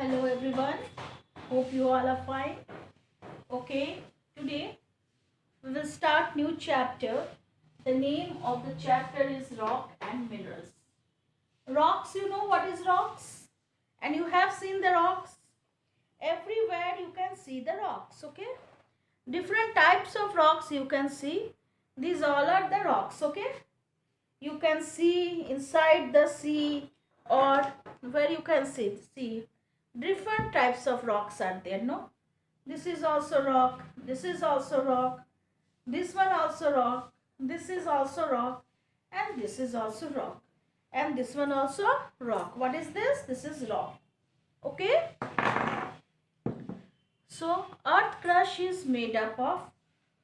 Hello everyone. Hope you all are fine. Okay, today we will start new chapter. The name of the chapter is Rock and Minerals. Rocks, you know what is rocks? And you have seen the rocks. Everywhere you can see the rocks, okay? Different types of rocks you can see. These all are the rocks, okay? You can see inside the sea or where you can see different types of rocks are there, no? This is also rock, this is also rock, this one also rock, this is also rock, and this is also rock, and this one also rock. What is this? This is rock, okay? So earth crust is made up of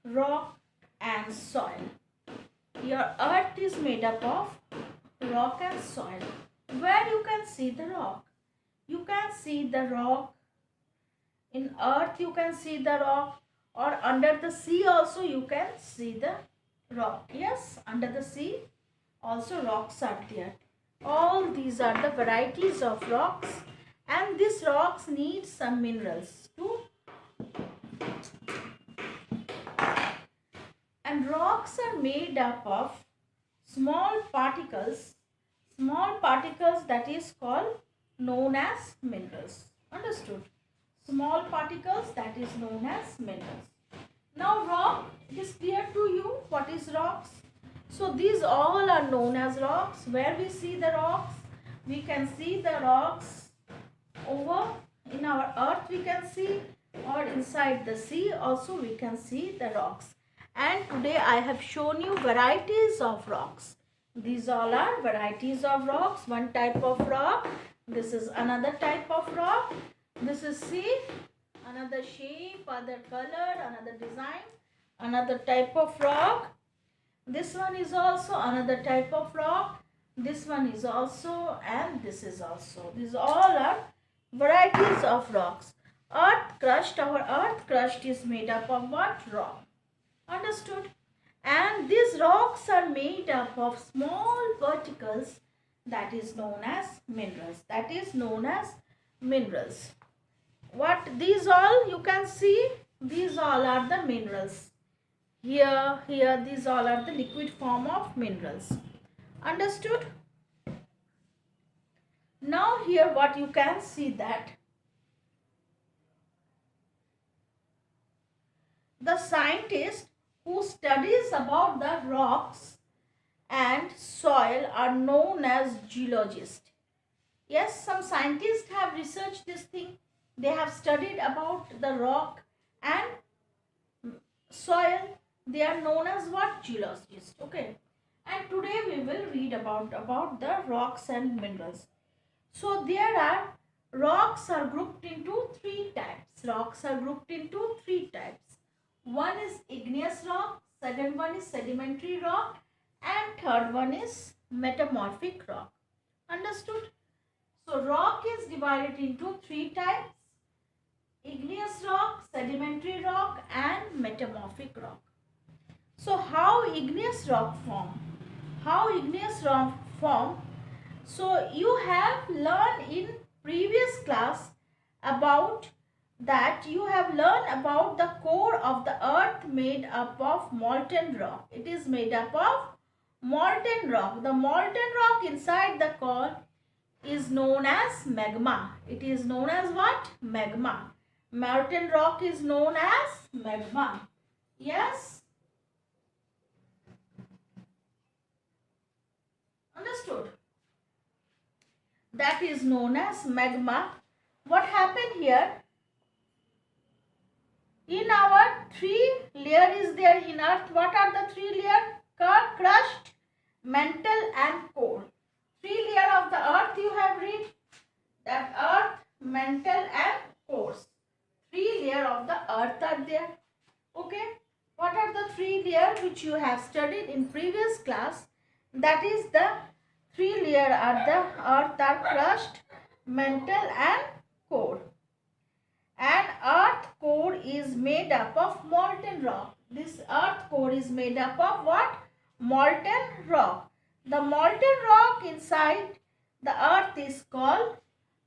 rock and soil. Your earth is made up of rock and soil. Where you can see the rock? You can see the rock in earth, you can see the rock, or under the sea also you can see the rock. Yes, under the sea also rocks are there. All these are the varieties of rocks, and these rocks need some minerals too. And rocks are made up of small particles that is called known as minerals. Understood? Small particles that is known as minerals. Now rock, it is clear to you what is rocks. So these all are known as rocks. Where we see the rocks, we can see the rocks over in our earth, we can see, or inside the sea also we can see the rocks. And today I have shown you varieties of rocks. These all are varieties of rocks. One type of rock, this is another type of rock, this is see, another shape, other color, another design, another type of rock. This one is also another type of rock, this one is also, and this is also. These all are varieties of rocks. Earth crust, our earth crust is made up of what? Rock. Understood? And these rocks are made up of small particles that is known as minerals. That is known as minerals. What these all you can see, these all are the minerals. Here, these all are the liquid form of minerals. Understood? Now here what you can see that the scientist who studies about the rocks and soil are known as geologists. Yes, some scientists have researched this thing. They have studied about the rock and soil. They are known as what? Geologists. Okay. And today we will read about the rocks and minerals. So there are rocks are grouped into three types. Rocks are grouped into three types. One is igneous rock, second one is sedimentary rock, and third one is metamorphic rock. Understood? So rock is divided into three types: igneous rock, sedimentary rock, and metamorphic rock. So how igneous rock form? How igneous rock form? So you have learned in previous class about that, you have learned about the core of the earth made up of molten rock. It is made up of molten rock. The molten rock inside the core is known as magma. It is known as what? Magma. Molten rock is known as magma. Yes? Understood? That is known as magma. What happened here? In our three layer is there in earth. What are the three layers? Crust, mantle, and core. Three layer of the earth you have read. That earth, mantle, and cores. Three layer of the earth are there. Okay. What are the three layers which you have studied in previous class? That is the three layer are the earth are crust, mantle, and core. And earth core is made up of molten rock. This earth core is made up of what? Molten rock. The molten rock inside the earth is called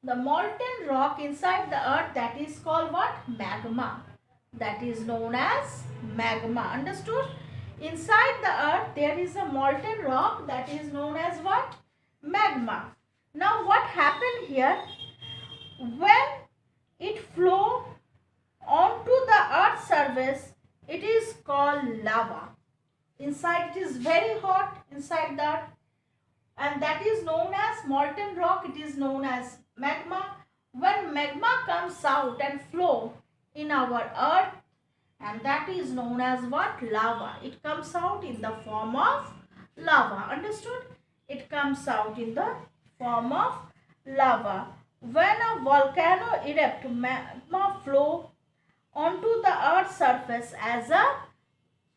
The molten rock inside the earth, that is called what? Magma. That is known as magma. Understood? Inside the earth there is a molten rock that is known as what? Magma. Now what happened here? When it flow onto the earth's surface, it is called lava. Inside it is very hot inside that, and that is known as molten rock. It is known as magma. When magma comes out and flow in our earth, and that is known as what? Lava. It comes out in the form of lava. Understood? It comes out in the form of lava. When a volcano erupts, magma flow onto the earth's surface as a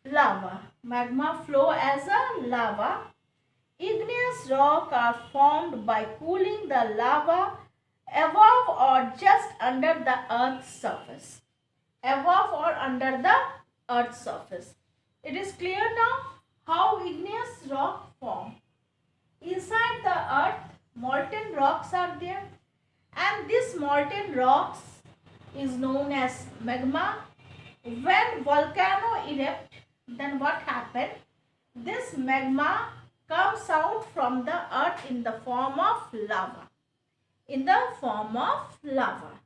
lava. Magma flow as a lava. Igneous rock are formed by cooling the lava above or just under the earth's surface. Above or under the earth's surface. It is clear now how igneous rock form. Inside the earth, molten rocks are there, and this molten rocks is known as magma. When volcano erupt, then what happened? This magma comes out from the earth in the form of lava. In the form of lava.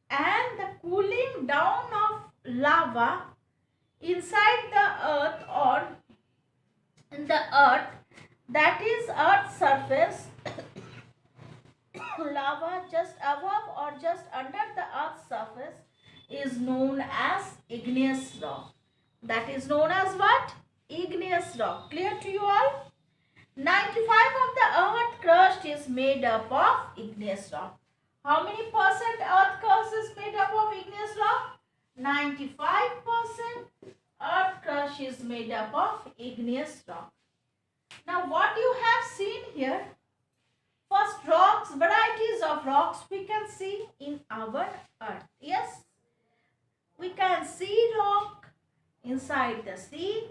And the cooling down of lava inside the earth or in the earth, that is earth's surface, lava just above or just under the earth's surface is known as igneous rock. That is known as what? Igneous rock. Clear to you all? 95 of the earth crust is made up of igneous rock. How many percent earth crust is made up of igneous rock? 95% earth crust is made up of igneous rock. Now what you have seen here, first rocks, varieties of rocks we can see in our earth. Yes, we can see rock inside the sea.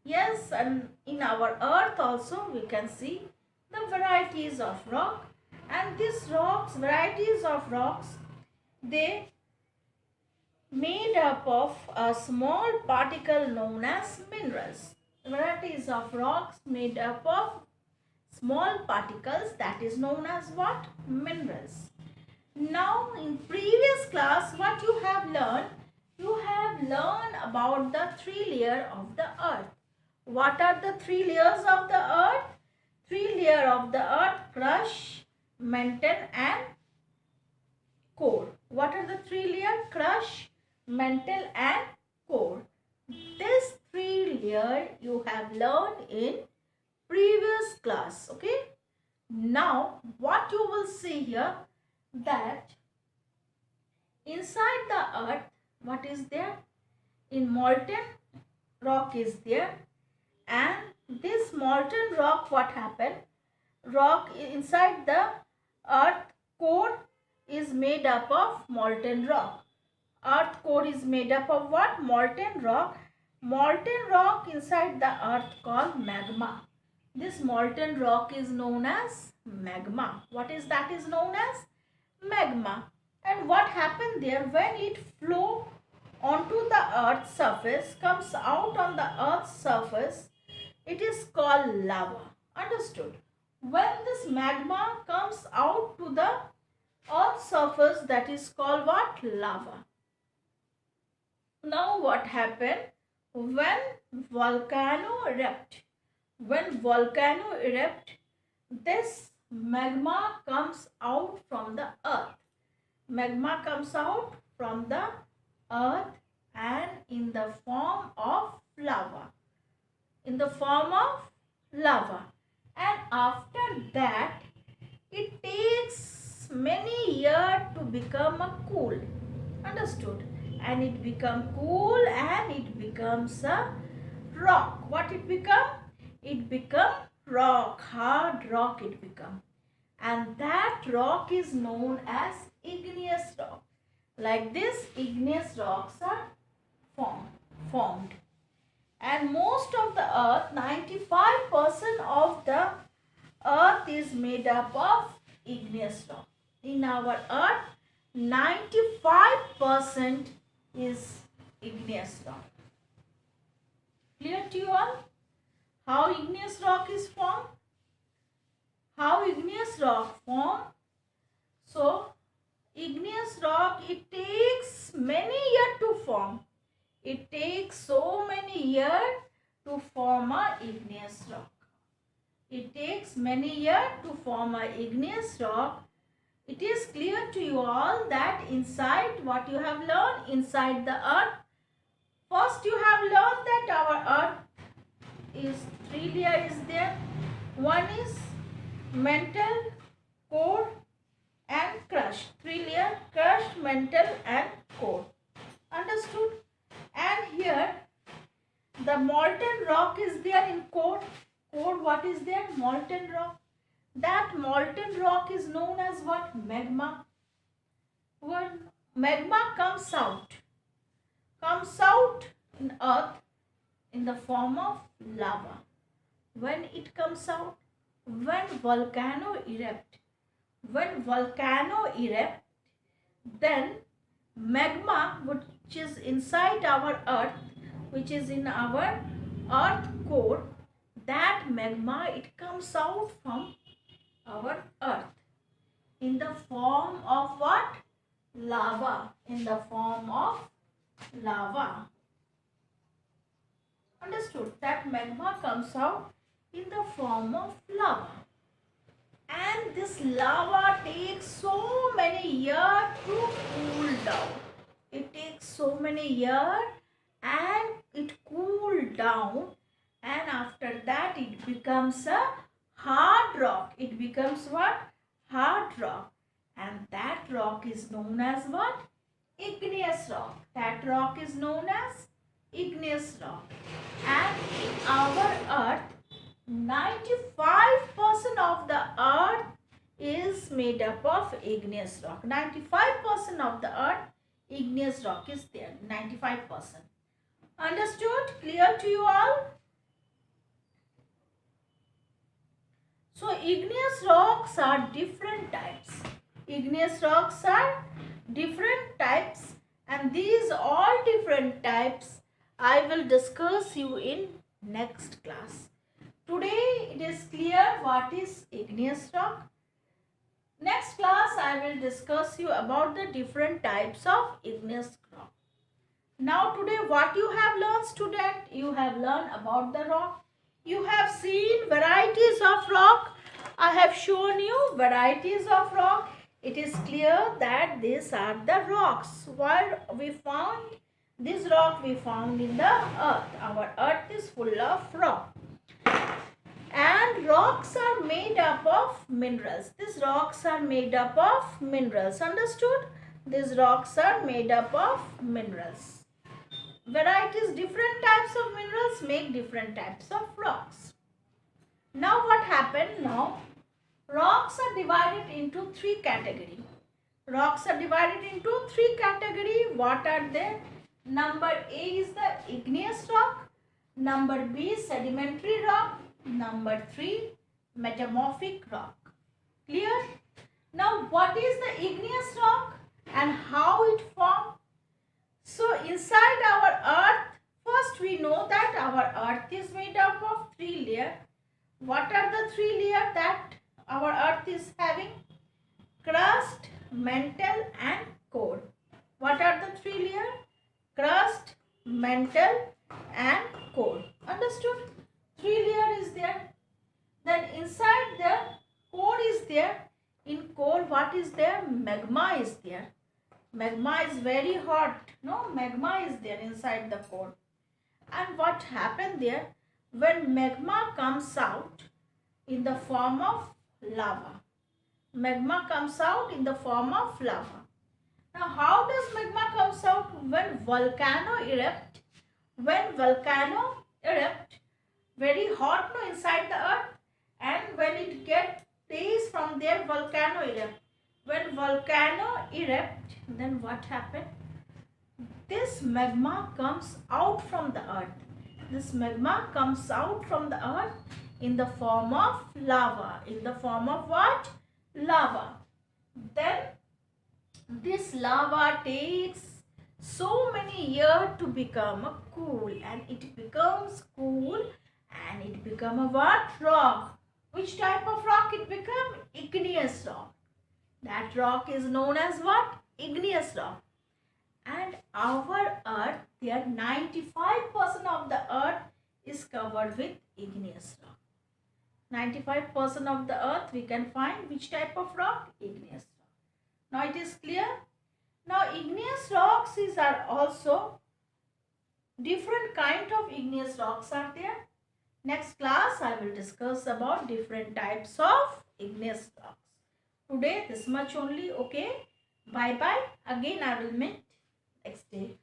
Yes, and in our earth also we can see the varieties of rock. And these rocks, varieties of rocks, they made up of a small particle known as minerals. Varieties of rocks made up of small particles, that is known as what? Minerals. Now in previous class what you have learned? You have learned about the three layers of the earth. What are the three layers of the earth? Three layers of the earth: crust, mantle and core. What are the three layers? Crust, mantle and core. This three layer you have learned in previous class. Okay. Now what you will see here, that inside the earth what is there? In molten rock is there, and this molten rock, what happened? Rock inside the earth core is made up of molten rock. Earth core is made up of what? Molten rock. Molten rock inside the earth called magma. This molten rock is known as magma. What is that is known as? Magma. And what happened there? When it flow onto the earth's surface, comes out on the earth's surface, it is called lava. Understood? When this magma comes out to the earth's surface, that is called what? Lava. Now what happened? When volcano erupt, this magma comes out from the earth. Magma comes out from the earth and in the form of lava. In the form of lava. And after that, it takes many years to become a cool. Understood? And it become cool and it becomes a rock. What it become? It become rock, hard rock it become. And that rock is known as igneous rock. Like this, igneous rocks are formed. And most of the earth, 95% of the earth is made up of igneous rock. in our earth, 95% is igneous rock. Clear to you all? How igneous rock is formed? How igneous rock form? So, igneous rock, it takes many years to form. It takes so many years to form a igneous rock. It takes many years to form a igneous rock. It is clear to you all that inside what you have learned inside the earth. First you have learned that our earth is 3 layers is there. One is mantle, core and crust. 3 layer, crust, mantle and core. Understood? And here the molten rock is there in core. Core, what is there? Molten rock. That molten rock is known as what? Magma. When magma comes out in earth in the form of lava. When it comes out, when volcano erupt, then magma which is inside our earth, which is in our earth core, that magma, it comes out from our earth in the form of what? Lava. In the form of lava. Understood? That magma comes out in the form of lava. And this lava takes so many years to cool down. It takes so many years and it cools down, and after that it becomes a hard rock. It becomes what? Hard rock. And that rock is known as what? Igneous rock. That rock is known as igneous rock. And in our earth, 95% of the earth is made up of igneous rock. 95% of the earth, igneous rock is there. 95%. Understood? Clear to you all? So, igneous rocks are different types. Igneous rocks are different types, and these all different types I will discuss you in next class. Today it is clear what is igneous rock. Next class I will discuss you about the different types of igneous rock. Now today what you have learned, student? You have learned about the rock. You have seen varieties of rock. I have shown you varieties of rock. It is clear that these are the rocks. Where we found this rock, we found in the earth. Our earth is full of rock. And rocks are made up of minerals. These rocks are made up of minerals. Understood? These rocks are made up of minerals. Varieties, different types of minerals make different types of rocks. Now what happened? Now rocks are divided into 3 categories. Rocks are divided into 3 categories. What are they? Number A is the igneous rock. Number B is sedimentary rock. Number 3, metamorphic rock. Clear? Now what is the igneous rock and how it formed? So inside our earth, first we know that our earth is made up of 3 layers. What are the 3 layers that our earth is having? Crust, mantle and core. What are the 3 layers? Crust, mantle and core. Understood? 3 layers is there. Then inside the core is there. In core what is there? Magma is there. Magma is very hot. No, magma is there inside the core. And what happened there? When magma comes out in the form of lava. Magma comes out in the form of lava. Now how does magma comes out? When volcano erupt. When volcano erupt, very hot no inside the earth, and when it gets raised from there, volcano erupt. When volcano erupt, then what happened? This magma comes out from the earth. This magma comes out from the earth in the form of lava. In the form of what? Lava. Then This lava takes so many years to become a cool, and it becomes cool and it become a what? Rock. Which type of rock it become? Igneous rock. That rock is known as what? Igneous rock. And our earth, there 95% of the earth is covered with igneous rock. 95% of the earth we can find which type of rock? Igneous rock. Now it is clear. Now igneous rocks are also different kind of igneous rocks are there. Next class I will discuss about different types of igneous rocks. Today this much only. Okay. Bye bye. Again I will meet next day.